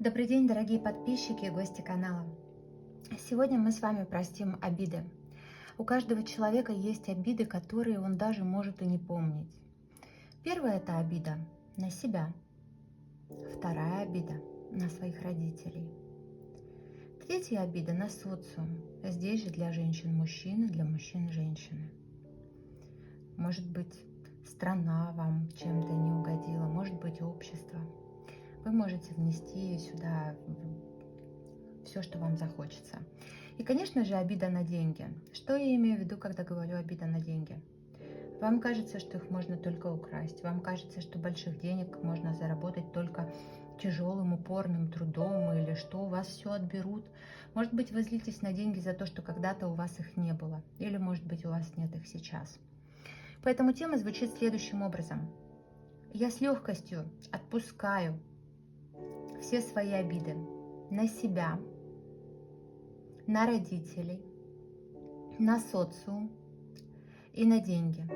Добрый день, дорогие подписчики и гости канала. Сегодня мы с вами простим обиды. У каждого человека есть обиды, которые он даже может и не помнить. Первая – это обида на себя. Вторая обида на своих родителей. Третья обида на социум. Здесь же для женщин мужчины, для мужчин женщины. Может быть, страна вам чем-то не угодила, может быть, общество. Вы можете внести сюда все, что вам захочется. И, конечно же, обида на деньги. Что я имею в виду, когда говорю обида на деньги? Вам кажется, что их можно только украсть. Вам кажется, что больших денег можно заработать только тяжелым, упорным трудом, или что у вас все отберут. Может быть, вы злитесь на деньги за то, что когда-то у вас их не было. Или, может быть, у вас нет их сейчас. Поэтому тема звучит следующим образом. Я с легкостью отпускаю все свои обиды на себя, на родителей, на социум и на деньги.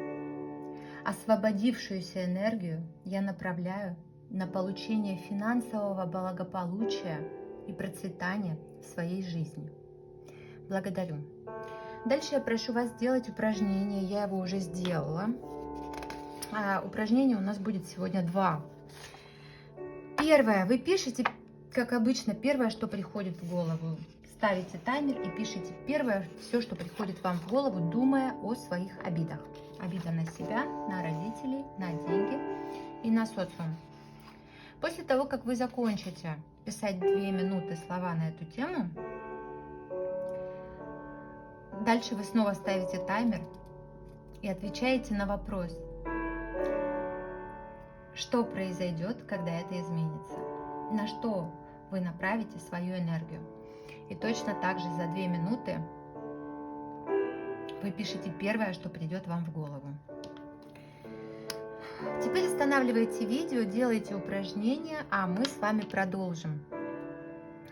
Освободившуюся энергию я направляю на получение финансового благополучия и процветания в своей жизни. Благодарю. Дальше я прошу вас сделать упражнение. Я его уже сделала. Упражнение у нас будет сегодня 2. Первое. Вы пишете, как обычно, первое, что приходит в голову. Ставите таймер и пишите первое, все, что приходит вам в голову, думая о своих обидах. Обида на себя, на родителей, на деньги и на социум. После того, как вы закончите писать 2 минуты слова на эту тему, дальше вы снова ставите таймер и отвечаете на вопрос, что произойдет, когда это изменится, на что вы направите свою энергию. И точно так же за 2 минуты вы пишете первое, что придет вам в голову. Теперь останавливайте видео, делайте упражнения, а мы с вами продолжим.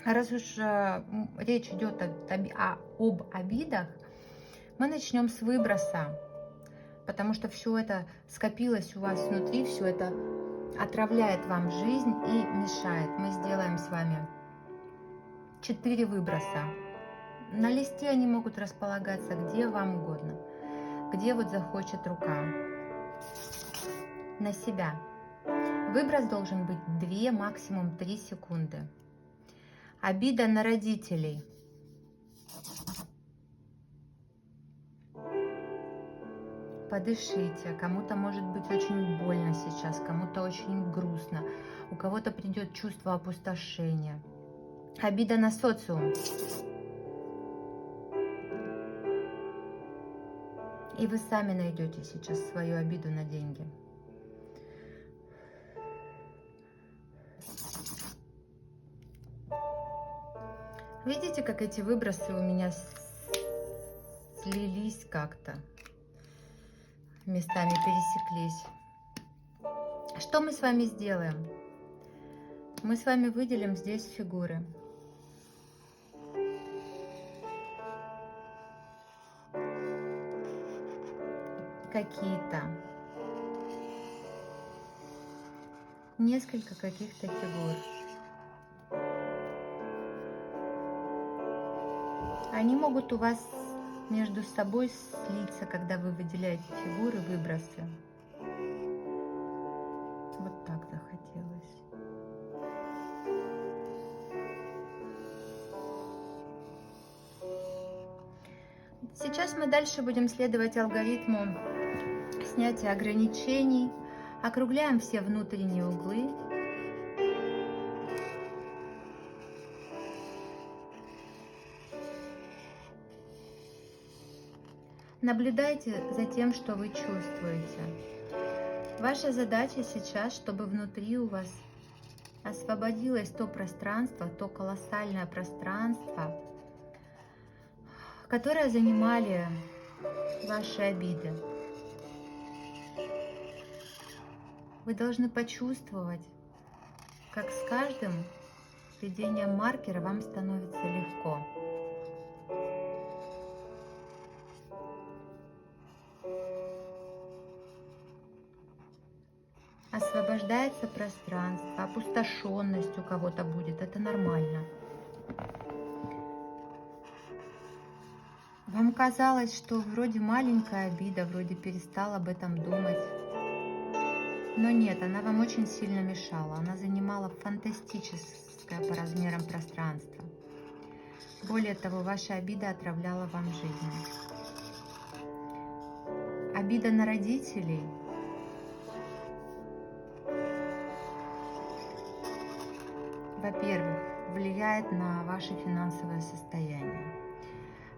Раз уж речь идет об обидах, мы начнем с выброса, потому что все это скопилось у вас внутри, все это отравляет вам жизнь и мешает. Мы сделаем с вами 4 выброса. На листе они могут располагаться где вам угодно, где вот захочет рука. На себя. Выброс должен быть 2, максимум 3 секунды. Обида на родителей. Подышите. Кому-то может быть очень больно сейчас, кому-то очень грустно. У кого-то придет чувство опустошения. Обида на социум. И вы сами найдете сейчас свою обиду на деньги. Видите, как эти выбросы у меня слились как-то, местами пересеклись. Что мы с вами сделаем? Мы с вами выделим здесь фигуры. Какие-то. Несколько каких-то фигур. Они могут у вас между собой слиться, когда вы выделяете фигуры, выбросы. Вот так захотелось. Сейчас мы дальше будем следовать алгоритму снятия ограничений. Округляем все внутренние углы. Наблюдайте за тем, что вы чувствуете. Ваша задача сейчас, чтобы внутри у вас освободилось то пространство, то колоссальное пространство, которое занимали ваши обиды. Вы должны почувствовать, как с каждым введением маркера вам становится легко. освобождается пространство, опустошенность у кого-то будет, это нормально. Вам казалось, что вроде маленькая обида, вроде перестал об этом думать. Но нет, она вам очень сильно мешала. Она занимала фантастическое по размерам пространство. Более того, ваша обида отравляла вам жизнь. Обида на родителей во-первых, влияет на ваше финансовое состояние.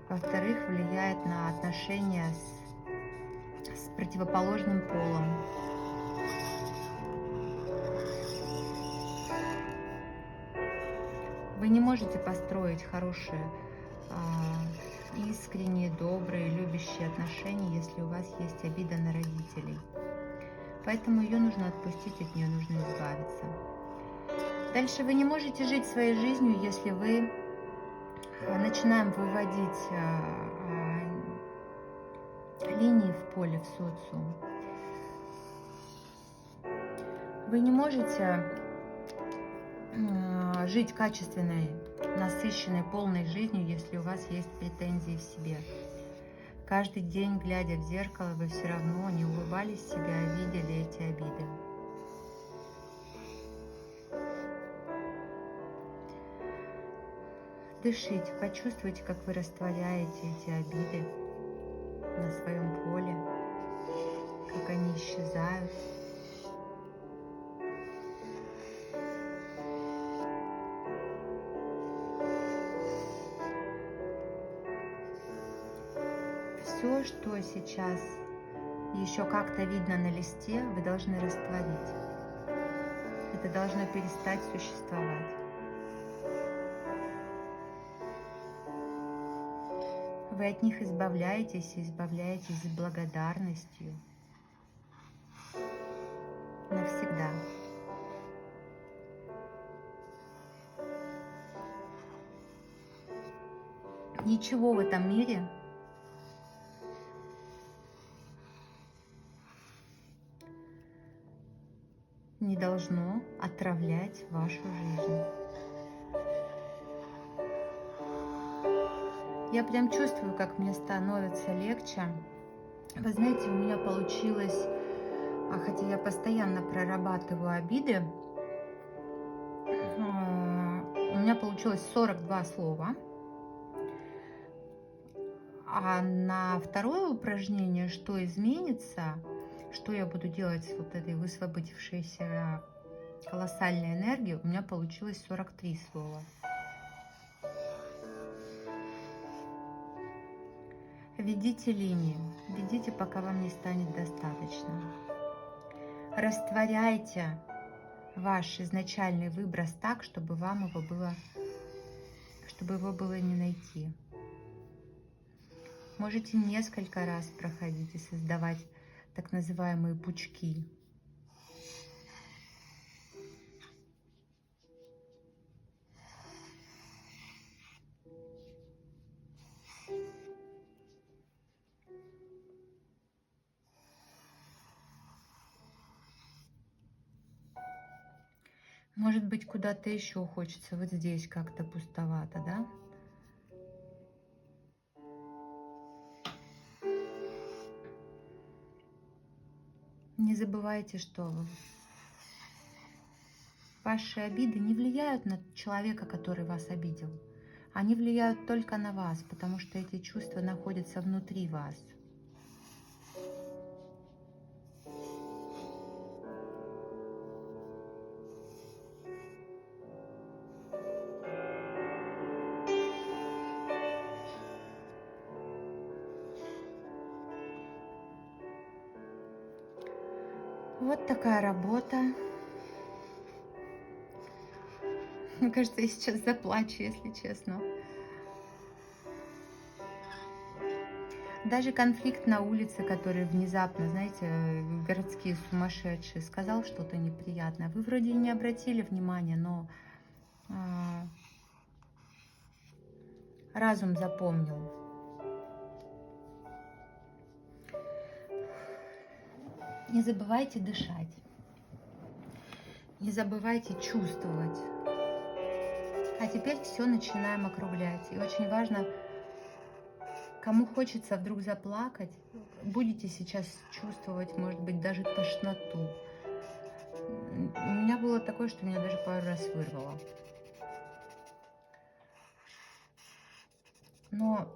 Во-вторых, влияет на отношения с противоположным полом. Вы не можете построить хорошие, искренние, добрые, любящие отношения, если у вас есть обида на родителей. Поэтому ее нужно отпустить, от нее нужно избавиться. Дальше вы не можете жить своей жизнью, если вы начинаем выводить линии в поле, в социум. Вы не можете жить качественной, насыщенной, полной жизнью, если у вас есть претензии в себе. Каждый день, глядя в зеркало, вы все равно не улыбались себе, а видели эти обиды. Дышите, почувствуйте, как вы растворяете эти обиды на своем поле, как они исчезают. Все, что сейчас еще как-то видно на листе, вы должны растворить. Это должно перестать существовать. Вы от них избавляетесь и избавляетесь с благодарностью навсегда. Ничего в этом мире не должно отравлять вашу жизнь. Я прям чувствую, как мне становится легче. Вы знаете, у меня получилось, хотя я постоянно прорабатываю обиды, у меня получилось 42 слова. А на второе упражнение, что изменится, что я буду делать с вот этой высвободившейся колоссальной энергией, у меня получилось 43 слова. Ведите линию, ведите, пока вам не станет достаточно. Растворяйте ваш изначальный выброс так, чтобы его было не найти. Можете несколько раз проходить и создавать так называемые пучки. Может быть, куда-то еще хочется, вот здесь как-то пустовато, да? Не забывайте, что ваши обиды не влияют на человека, который вас обидел. Они влияют только на вас, потому что эти чувства находятся внутри вас. Вот такая работа. Мне кажется, я сейчас заплачу, если честно. Даже конфликт на улице, который внезапно, знаете, городские сумасшедшие, сказал что-то неприятное. Вы вроде и не обратили внимания, но разум запомнил. Не забывайте дышать. Не забывайте чувствовать. А теперь все начинаем округлять. И очень важно, кому хочется вдруг заплакать, будете сейчас чувствовать, может быть, даже тошноту. У меня было такое, что меня даже пару раз вырвало. Но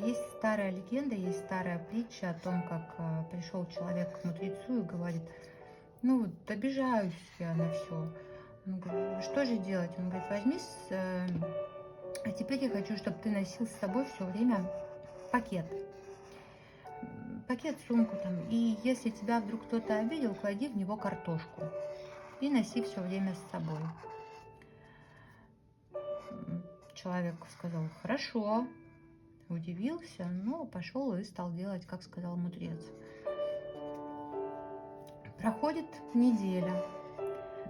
есть старая легенда, есть старая притча о том, как пришел человек к мудрецу и говорит: ну, вот обижаюсь я на все. Он говорит: что же делать? Он говорит: а теперь я хочу, чтобы ты носил с собой все время пакет. Пакет, сумку там. И если тебя вдруг кто-то обидел, клади в него картошку. И носи все время с собой. Человек сказал: хорошо. Удивился, но пошел и стал делать, как сказал мудрец. Проходит неделя.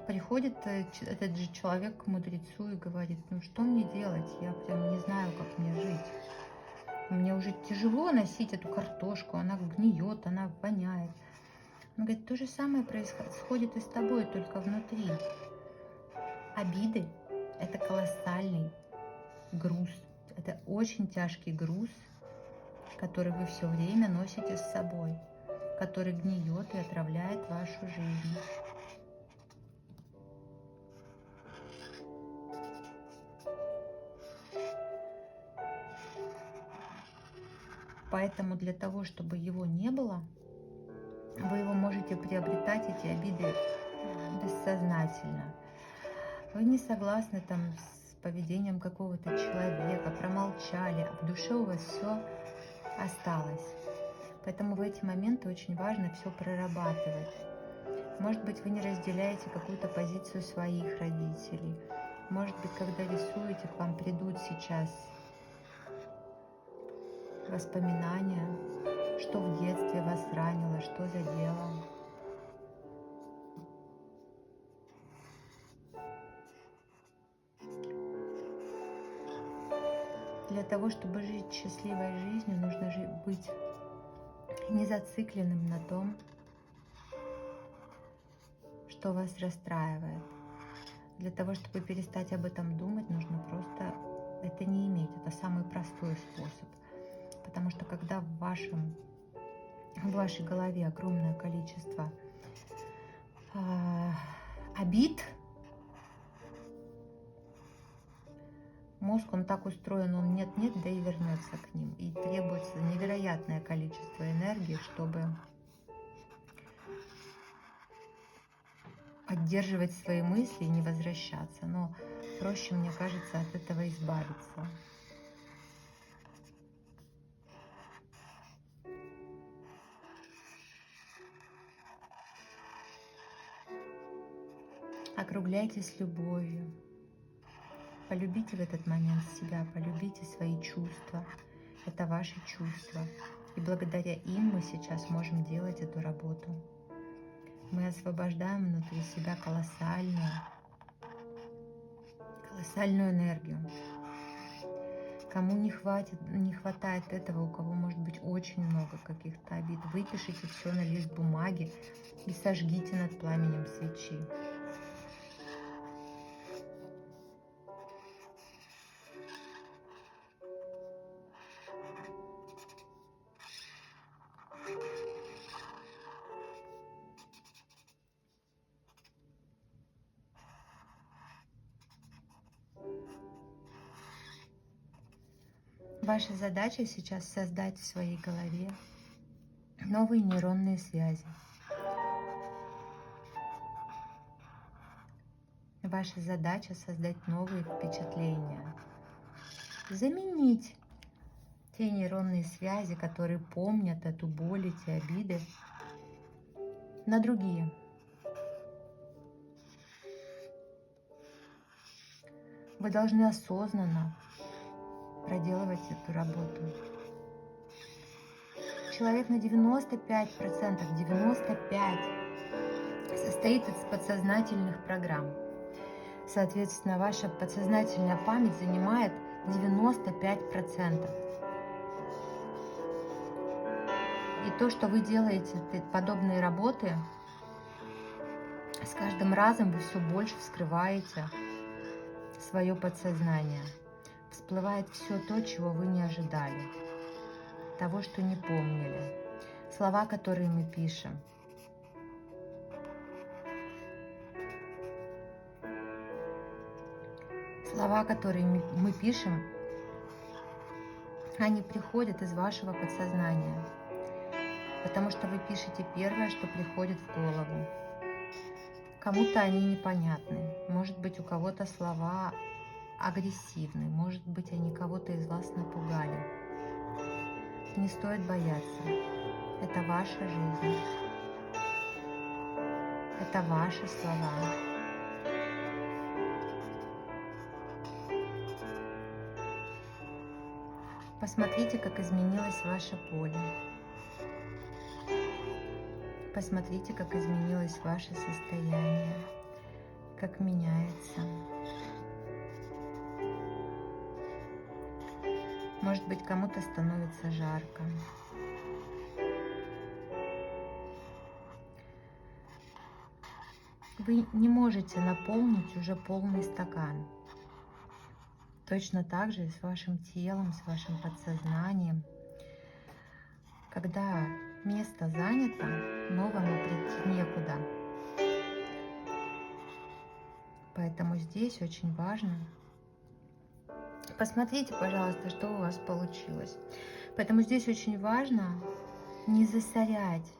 Приходит этот же человек к мудрецу и говорит: ну что мне делать? Я прям не знаю, как мне жить. Мне уже тяжело носить эту картошку, она гниет, она воняет. Он говорит: то же самое происходит и с тобой, только внутри. Обиды – это колоссальный груз. Это очень тяжкий груз, который вы все время носите с собой, который гниет и отравляет вашу жизнь. Поэтому для того, чтобы его не было, вы его можете приобретать, эти обиды, бессознательно. Вы не согласны там с поведением какого-то человека, промолчали, а в душе у вас все осталось. Поэтому в эти моменты очень важно все прорабатывать. Может быть, вы не разделяете какую-то позицию своих родителей. Может быть, когда рисуете, к вам придут сейчас воспоминания, что в детстве вас ранило, что задело. Для того, чтобы жить счастливой жизнью, нужно быть не зацикленным на том, что вас расстраивает. Для того, чтобы перестать об этом думать, нужно просто это не иметь. Это самый простой способ. Потому что когда в вашей голове огромное количество обид, мозг, он так устроен, он нет-нет, да и вернется к ним. И требуется невероятное количество энергии, чтобы поддерживать свои мысли и не возвращаться. Но проще, мне кажется, от этого избавиться. Округляйтесь любовью. Полюбите в этот момент себя, полюбите свои чувства. Это ваши чувства. И благодаря им мы сейчас можем делать эту работу. Мы освобождаем внутри себя колоссальную энергию. Кому не хватает этого, у кого может быть очень много каких-то обид, выпишите все на лист бумаги и сожгите над пламенем свечи. Ваша задача сейчас создать в своей голове новые нейронные связи. Ваша задача создать новые впечатления. Заменить те нейронные связи, которые помнят эту боль, эти обиды, на другие. Вы должны осознанно проделывать эту работу. Человек на 95%, 95% состоит из подсознательных программ. Соответственно, ваша подсознательная память занимает 95%. И то, что вы делаете подобные работы, С каждым разом вы все больше вскрываете свое подсознание. Всплывает все то, чего вы не ожидали, того, что не помнили. Слова, которые мы пишем. Слова, которые мы пишем, они приходят из вашего подсознания, потому что вы пишете первое, что приходит в голову. Кому-то они непонятны, может быть, у кого-то слова агрессивны, может быть, они кого-то из вас напугали. Не стоит бояться, это ваша жизнь, это ваши слова. Посмотрите, как изменилось ваше поле. Посмотрите, как изменилось ваше состояние, как меняется. Может быть, кому-то становится жарко. Вы не можете наполнить уже полный стакан. Точно так же и с вашим телом, с вашим подсознанием. Когда место занято, новому прийти некуда. Поэтому здесь очень важно. Посмотрите, пожалуйста, что у вас получилось. Поэтому здесь очень важно не засорять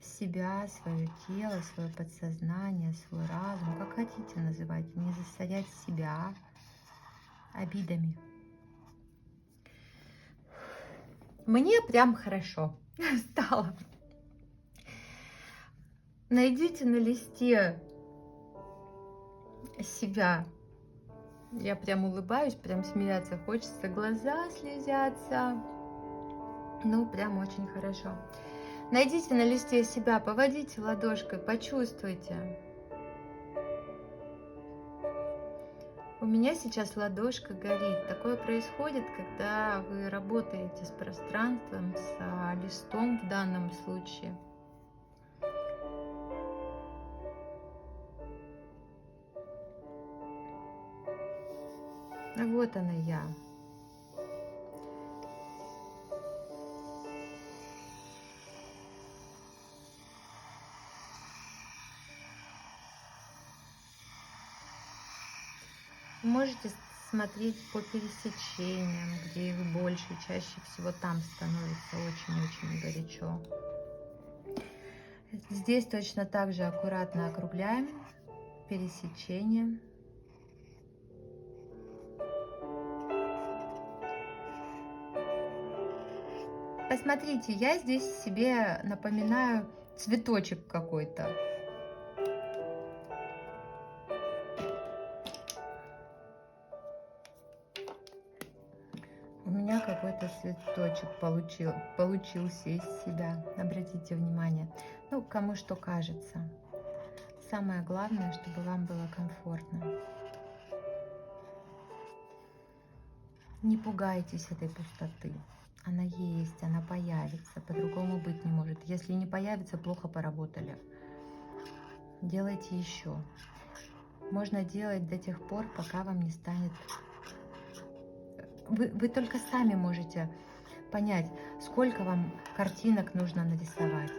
себя, свое тело, свое подсознание, свой разум, как хотите называть, не засорять себя обидами. Мне прям хорошо стало. Найдите на листе себя. Я прям улыбаюсь, прям смеяться хочется, глаза слезятся. Ну, прям очень хорошо. Найдите на листе себя, поводите ладошкой, почувствуйте. У меня сейчас ладошка горит. Такое происходит, когда вы работаете с пространством, с листом в данном случае. Вот она я. Вы можете смотреть по пересечениям, где их больше, чаще всего там становится очень-очень горячо. Здесь точно так же аккуратно округляем пересечение. Посмотрите, я здесь себе напоминаю цветочек какой-то. У меня какой-то цветочек получился из себя. Обратите внимание. Ну, кому что кажется. Самое главное, чтобы вам было комфортно. Не пугайтесь этой пустоты. Она есть, она появится. По-другому быть не может. Если не появится, плохо поработали. Делайте еще. Можно делать до тех пор, пока вам не станет... Вы только сами можете понять, сколько вам картинок нужно нарисовать.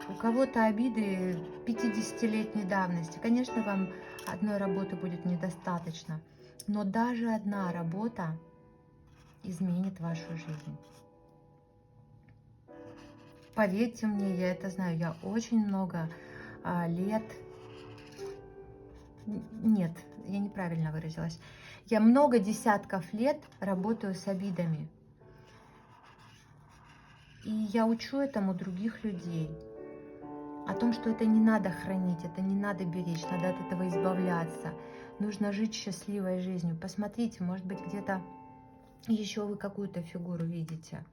У кого-то обиды 50-летней давности. Конечно, вам одной работы будет недостаточно. Но даже одна работа изменит вашу жизнь. Поверьте мне, я это знаю. Я очень много лет... Нет, я неправильно выразилась. Я много десятков лет работаю с обидами. И я учу этому других людей. О том, что это не надо хранить, это не надо беречь, надо от этого избавляться. Нужно жить счастливой жизнью. Посмотрите, может быть, где-то еще вы какую-то фигуру видите.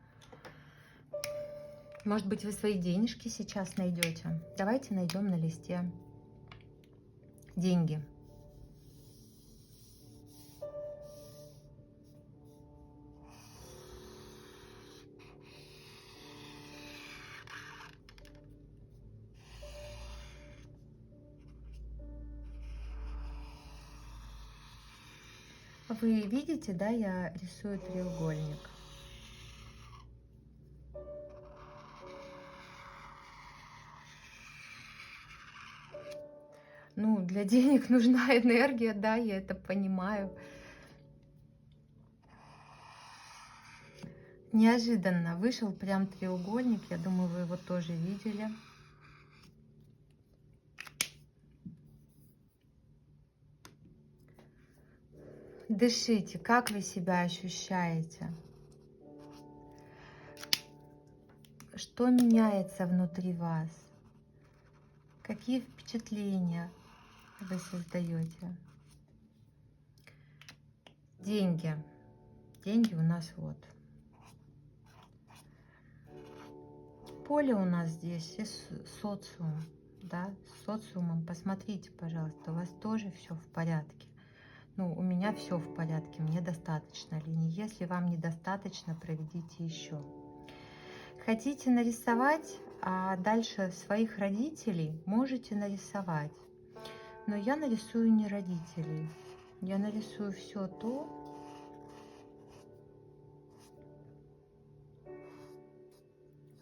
Может быть, вы свои денежки сейчас найдете. Давайте найдем на листе деньги. Вы видите, да, я рисую треугольник. Ну, для денег нужна энергия, да, я это понимаю. Неожиданно вышел прям треугольник, я думаю, вы его тоже видели. Дышите, как вы себя ощущаете? Что меняется внутри вас? Какие впечатления вы создаете? Деньги. Деньги у нас вот. Поле у нас здесь и социум. Да, с социумом. Посмотрите, пожалуйста, у вас тоже все в порядке. Ну, у меня все в порядке, мне достаточно линий. Если вам недостаточно, проведите еще. Хотите нарисовать, а дальше своих родителей можете нарисовать. Но я нарисую не родителей. Я нарисую все то,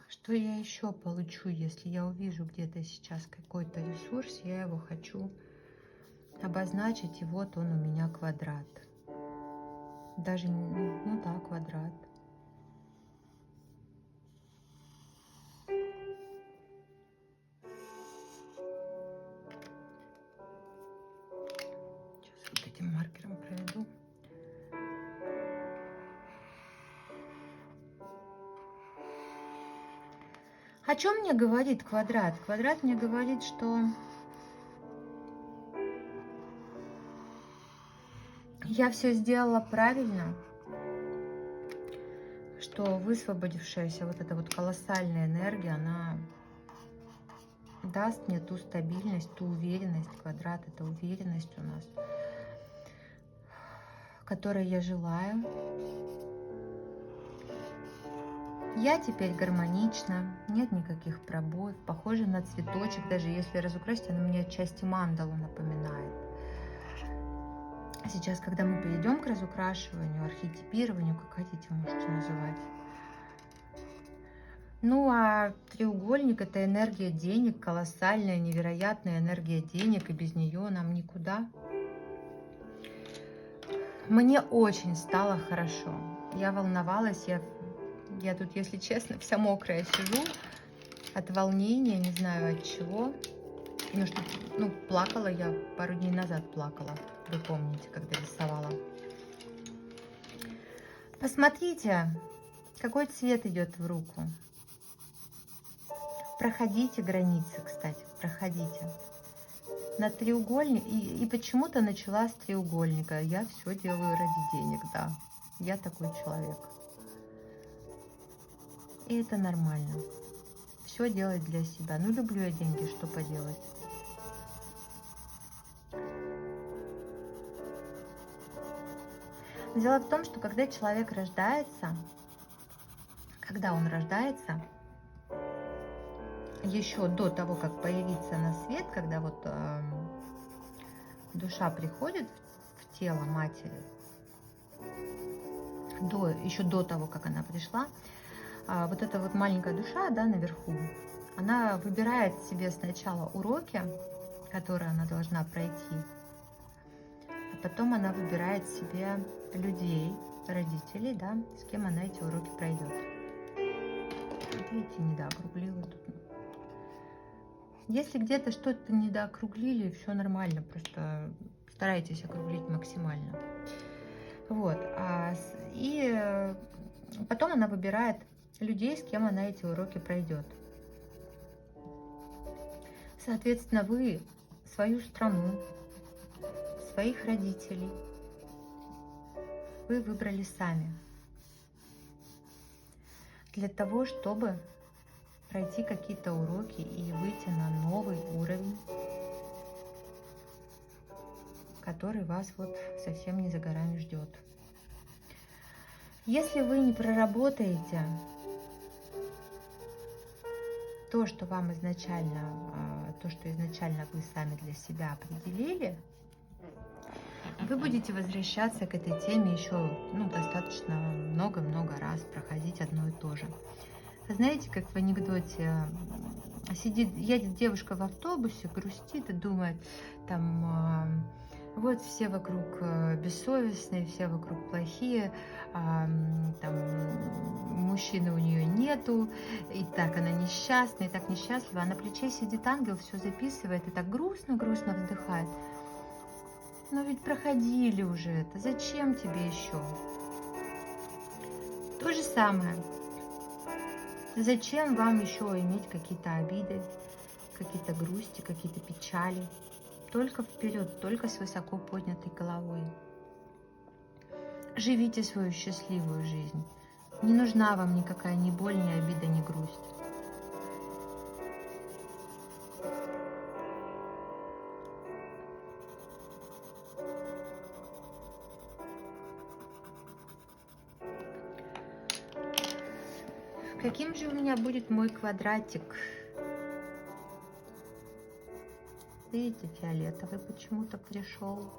что я еще получу, если я увижу где-то сейчас какой-то ресурс, я его хочу обозначить, и вот он у меня квадрат. Даже, ну да, квадрат. Сейчас вот этим маркером проведу. О чем мне говорит квадрат? Квадрат мне говорит, что я все сделала правильно, что высвободившаяся вот эта вот колоссальная энергия, она даст мне ту стабильность, ту уверенность. Квадрат — это уверенность у нас, которой я желаю. Я теперь гармонична, нет никаких пробоев, похожа на цветочек, даже если разукрасить, она мне отчасти мандалу напоминает. Сейчас, когда мы перейдем к разукрашиванию, архетипированию, как хотите, можете называть. Ну, а треугольник — это энергия денег, колоссальная, невероятная энергия денег, и без нее нам никуда. Мне очень стало хорошо. Я волновалась, я тут, если честно, вся мокрая сижу от волнения, не знаю от чего. Потому что, ну, плакала я пару дней назад, плакала. Вы помните, когда рисовала. Посмотрите, какой цвет идет в руку. Проходите границы, кстати, проходите. На треугольник, и почему-то начала с треугольника. Я все делаю ради денег, да. Я такой человек. И это нормально. Все делать для себя. Ну, люблю я деньги, что поделать. Дело в том, что когда человек рождается, еще до того, как появиться на свет, когда вот душа приходит в тело матери, еще до того, как она пришла, вот эта вот маленькая душа, да, наверху, она выбирает себе сначала уроки, которые она должна пройти, а потом она выбирает себе людей, родителей, да, с кем она эти уроки пройдет. Видите, недоокруглила тут. Если где-то что-то недоокруглили, все нормально, просто старайтесь округлить максимально. Вот. И потом она выбирает людей, с кем она эти уроки пройдет. Соответственно, вы свою страну, своих родителей вы выбрали сами. Для того, чтобы пройти какие-то уроки и выйти на новый уровень, который вас вот совсем не за горами ждет. Если вы не проработаете то, что вам изначально, вы сами для себя определили, Вы будете возвращаться к этой теме еще достаточно много-много раз, проходить одно и то же. Знаете, как в анекдоте, едет девушка в автобусе, грустит и думает, вот все вокруг бессовестные, все вокруг плохие, мужчины у нее нету, и так она несчастна, и так несчастлива, а на плече сидит ангел, все записывает и так грустно-грустно вздыхает. Но ведь проходили уже это, зачем тебе еще? То же самое. Зачем вам еще иметь какие-то обиды, какие-то грусти, какие-то печали? Только вперед, только с высоко поднятой головой. Живите свою счастливую жизнь. Не нужна вам никакая ни боль, ни обида, ни грусть. Каким же у меня будет мой квадратик? Видите, фиолетовый почему-то пришел.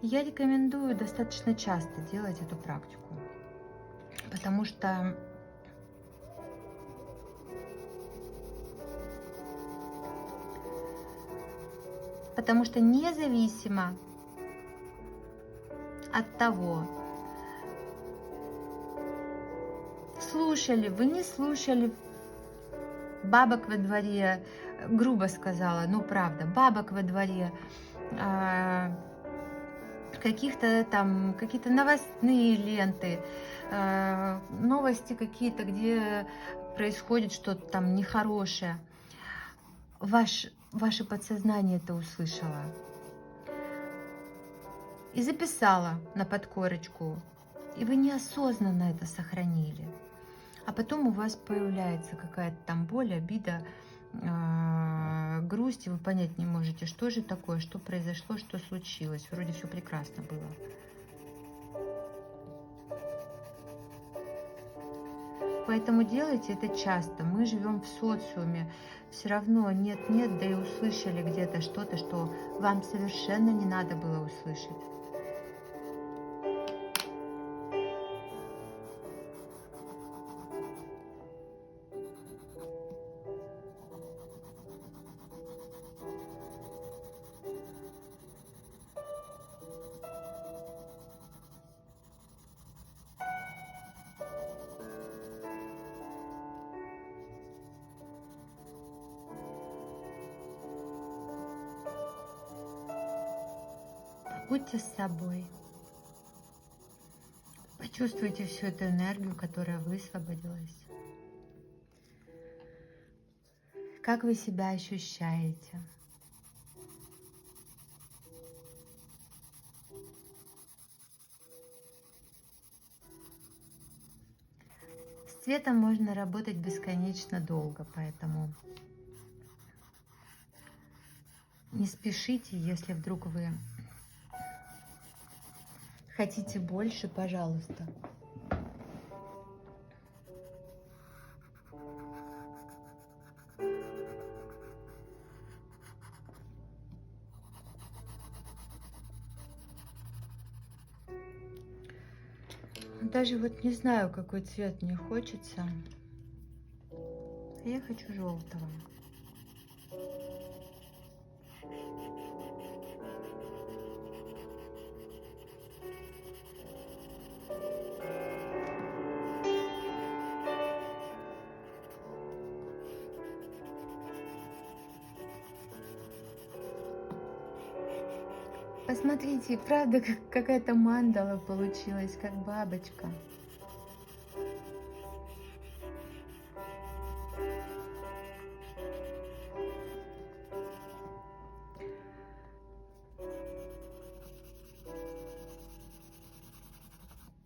Я рекомендую достаточно часто делать эту практику, потому что независимо от того, слушали вы, не слушали бабок во дворе, грубо сказала, правда, бабок во дворе, какие-то новостные ленты, новости какие-то, где происходит что-то там нехорошее. Ваше подсознание это услышало и записала на подкорочку, и вы неосознанно это сохранили. А потом у вас появляется какая-то там боль, обида, грусть, и вы понять не можете, что же такое, что произошло, что случилось. Вроде все прекрасно было. Поэтому делайте это часто. Мы живем в социуме. Все равно нет-нет, да и услышали где-то что-то, что вам совершенно не надо было услышать. Будьте с собой. Почувствуйте всю эту энергию, которая высвободилась. Как вы себя ощущаете? С цветом можно работать бесконечно долго, поэтому не спешите, если вдруг вы хотите больше, пожалуйста. Даже вот не знаю, какой цвет мне хочется. Я хочу желтого. Посмотрите, правда, какая-то мандала получилась, как бабочка.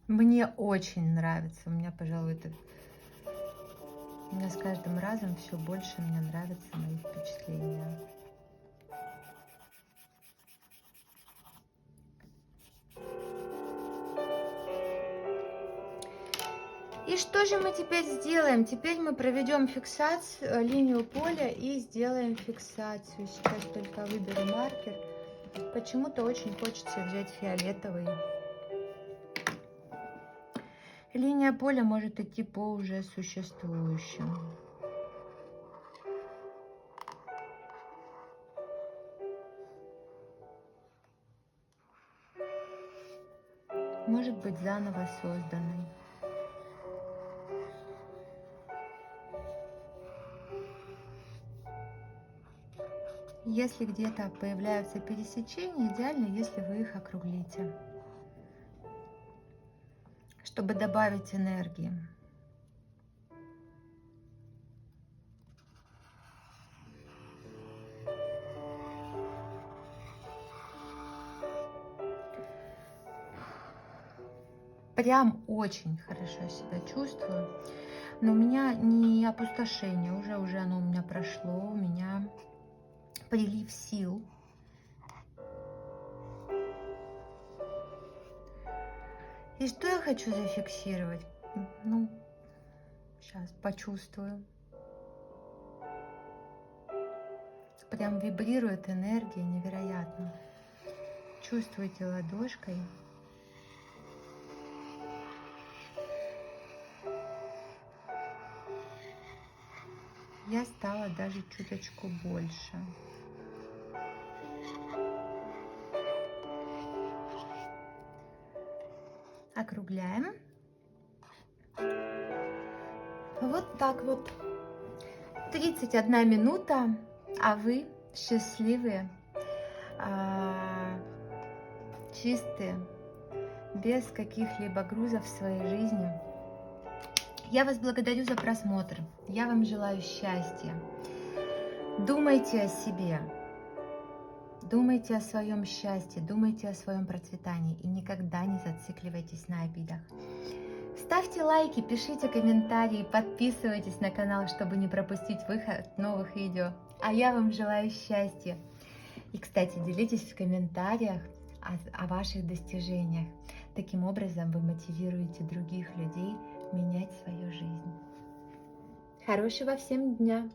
Мне очень нравится. У меня, пожалуй, с каждым разом все больше мне нравятся мои впечатления. И что же мы теперь сделаем? Теперь мы проведем фиксацию, линию поля и сделаем фиксацию. Сейчас только выберу маркер. Почему-то очень хочется взять фиолетовый. Линия поля может идти по уже существующим. Может быть заново созданной. Если где-то появляются пересечения, идеально, если вы их округлите, чтобы добавить энергии. Прям очень хорошо себя чувствую. Но у меня не опустошение, уже оно у меня прошло, у меня прилив сил. И что я хочу зафиксировать? Ну, сейчас почувствую. Прям вибрирует энергия невероятно. Чувствуете ладошкой. Я стала даже чуточку больше. Округляем. Вот так вот. 31 минута, а вы счастливые, чистые, без каких-либо грузов в своей жизни. Я вас благодарю за просмотр. Я вам желаю счастья. Думайте о себе. Думайте о своем счастье, думайте о своем процветании и никогда не зацикливайтесь на обидах. Ставьте лайки, пишите комментарии, подписывайтесь на канал, чтобы не пропустить выход новых видео. А я вам желаю счастья. И, кстати, делитесь в комментариях о ваших достижениях. Таким образом вы мотивируете других людей менять свою жизнь. Хорошего всем дня!